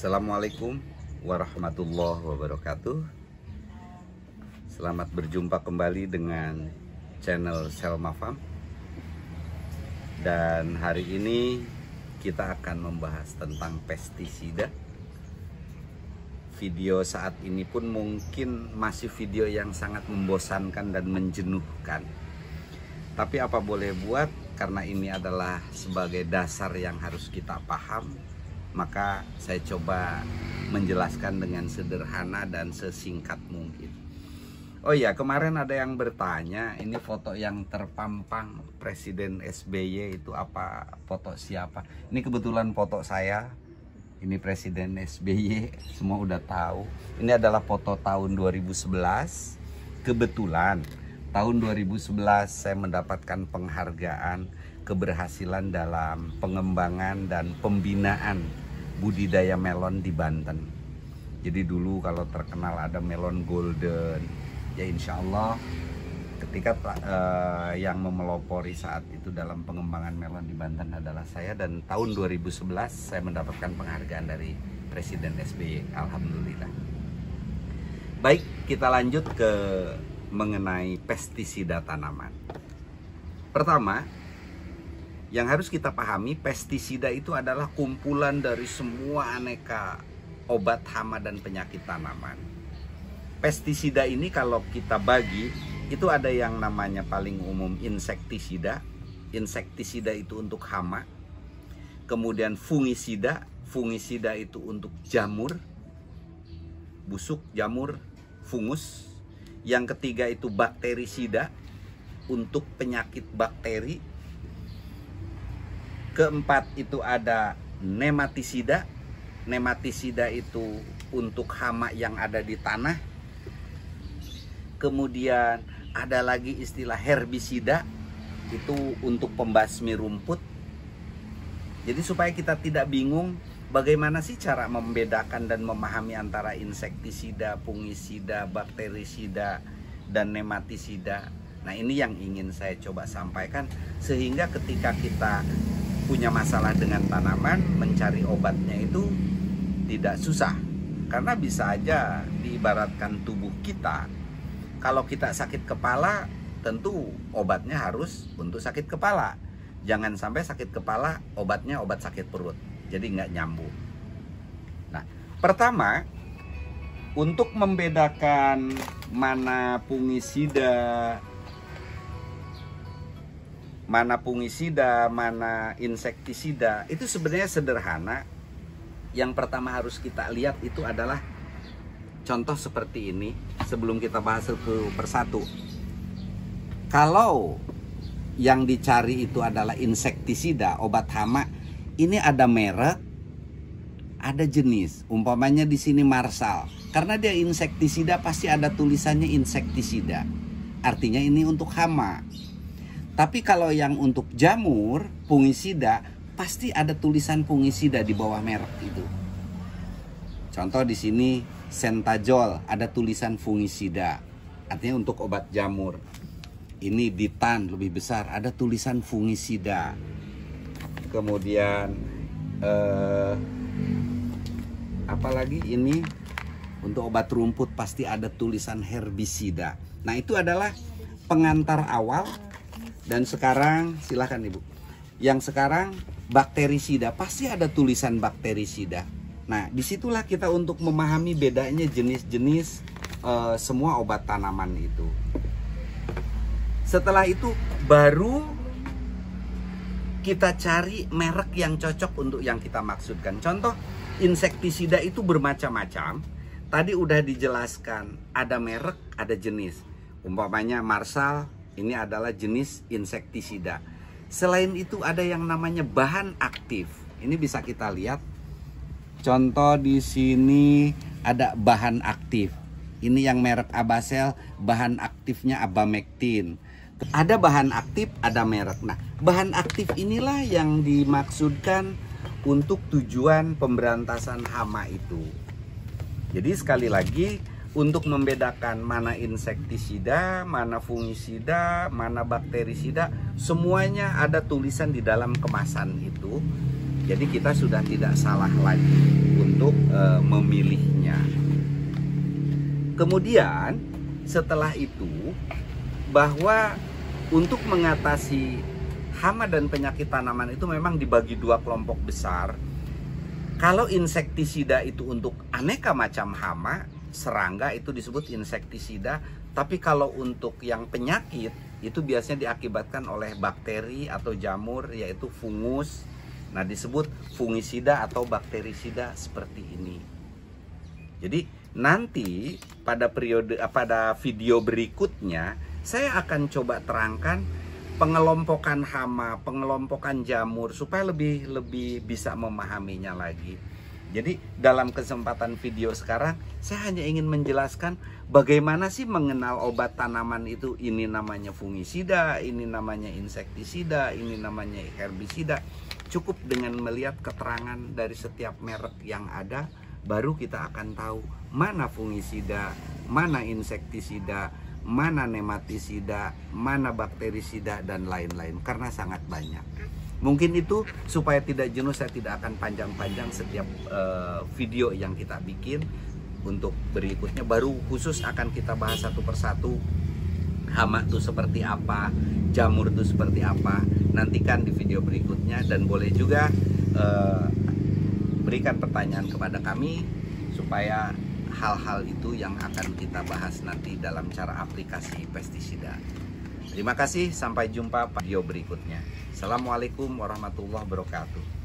Assalamualaikum warahmatullahi wabarakatuh. Selamat berjumpa kembali dengan channel Selma Farm. Dan hari ini kita akan membahas tentang pestisida. Video saat ini pun mungkin masih video yang sangat membosankan dan menjenuhkan. Tapi apa boleh buat, karena ini adalah sebagai dasar yang harus kita paham, maka saya coba menjelaskan dengan sederhana dan sesingkat mungkin. Oh ya, kemarin ada yang bertanya, ini foto yang terpampang Presiden SBY itu apa, foto siapa? Ini kebetulan foto saya. Ini Presiden SBY, semua udah tahu. Ini adalah foto tahun 2011. Kebetulan tahun 2011 saya mendapatkan penghargaan keberhasilan dalam pengembangan dan pembinaan budidaya melon di Banten. Jadi dulu kalau terkenal ada melon golden, ya insya Allah ketika yang memelopori saat itu dalam pengembangan melon di Banten adalah saya. Dan tahun 2011 saya mendapatkan penghargaan dari Presiden SBY, alhamdulillah. Baik, kita lanjut ke mengenai pestisida tanaman. Pertama, yang harus kita pahami, pestisida itu adalah kumpulan dari semua aneka obat hama dan penyakit tanaman. Pestisida ini kalau kita bagi, itu ada yang namanya paling umum insektisida. Insektisida itu untuk hama. Kemudian fungisida. Fungisida itu untuk jamur, busuk, jamur, fungus. Yang ketiga itu bakterisida, untuk penyakit bakteri. Keempat itu ada nematisida. Nematisida itu untuk hama yang ada di tanah. Kemudian ada lagi istilah herbisida, itu untuk pembasmi rumput. Jadi supaya kita tidak bingung bagaimana sih cara membedakan dan memahami antara insektisida, fungisida, bakterisida, dan nematisida. Nah, ini yang ingin saya coba sampaikan, sehingga ketika kita punya masalah dengan tanaman, mencari obatnya itu tidak susah. Karena bisa aja diibaratkan tubuh kita, kalau kita sakit kepala, tentu obatnya harus untuk sakit kepala. Jangan sampai sakit kepala, obatnya obat sakit perut. Jadi nggak nyambung. Nah, pertama, untuk membedakan mana fungisida, mana insektisida, itu sebenarnya sederhana. Yang pertama harus kita lihat itu adalah contoh seperti ini, sebelum kita bahas satu persatu. Kalau yang dicari itu adalah insektisida, obat hama, ini ada merek, ada jenis. Umpamanya di sini Marsal. Karena dia insektisida pasti ada tulisannya insektisida. Artinya ini untuk hama. Tapi kalau yang untuk jamur, fungisida, pasti ada tulisan fungisida di bawah merek itu. Contoh di sini Sentajol, ada tulisan fungisida, artinya untuk obat jamur. Ini Ditan lebih besar, ada tulisan fungisida. Kemudian apalagi ini untuk obat rumput pasti ada tulisan herbisida. Nah, itu adalah pengantar awal. Dan sekarang silahkan Ibu, yang sekarang bakterisida, pasti ada tulisan bakterisida. Nah, disitulah kita untuk memahami bedanya jenis-jenis semua obat tanaman itu. Setelah itu baru kita cari merek yang cocok untuk yang kita maksudkan. Contoh, insektisida itu bermacam-macam. Tadi udah dijelaskan, ada merek, ada jenis. Umpamanya Marsal, ini adalah jenis insektisida. Selain itu ada yang namanya bahan aktif. Ini bisa kita lihat. Contoh di sini ada bahan aktif. Ini yang merek Abasel, bahan aktifnya Abamectin. Ada bahan aktif, ada merek. Nah, bahan aktif inilah yang dimaksudkan untuk tujuan pemberantasan hama itu. Jadi sekali lagi, untuk membedakan mana insektisida, mana fungisida, mana bakterisida, semuanya ada tulisan di dalam kemasan itu Jadi kita sudah tidak salah lagi untuk memilihnya. Kemudian setelah itu, bahwa untuk mengatasi hama dan penyakit tanaman itu memang dibagi dua kelompok besar. Kalau insektisida itu untuk aneka macam hama, serangga itu disebut insektisida. Tapi kalau untuk yang penyakit, itu biasanya diakibatkan oleh bakteri atau jamur, yaitu fungus. Nah, disebut fungisida atau bakterisida seperti ini. Jadi nanti pada video berikutnya saya akan coba terangkan pengelompokan hama, pengelompokan jamur supaya lebih bisa memahaminya lagi. Jadi dalam kesempatan video sekarang saya hanya ingin menjelaskan bagaimana sih mengenal obat tanaman itu. Ini namanya fungisida, ini namanya insektisida, ini namanya herbisida. Cukup dengan melihat keterangan dari setiap merek yang ada, baru kita akan tahu mana fungisida, mana insektisida, mana nematisida, mana bakterisida, dan lain-lain, karena sangat banyak. Mungkin itu supaya tidak jenuh, saya tidak akan panjang-panjang setiap video yang kita bikin. Untuk berikutnya baru khusus akan kita bahas satu persatu. Hama itu seperti apa, jamur itu seperti apa. Nantikan di video berikutnya, dan boleh juga berikan pertanyaan kepada kami supaya hal-hal itu yang akan kita bahas nanti dalam cara aplikasi pestisida. Terima kasih, sampai jumpa pada video berikutnya. Assalamualaikum warahmatullahi wabarakatuh.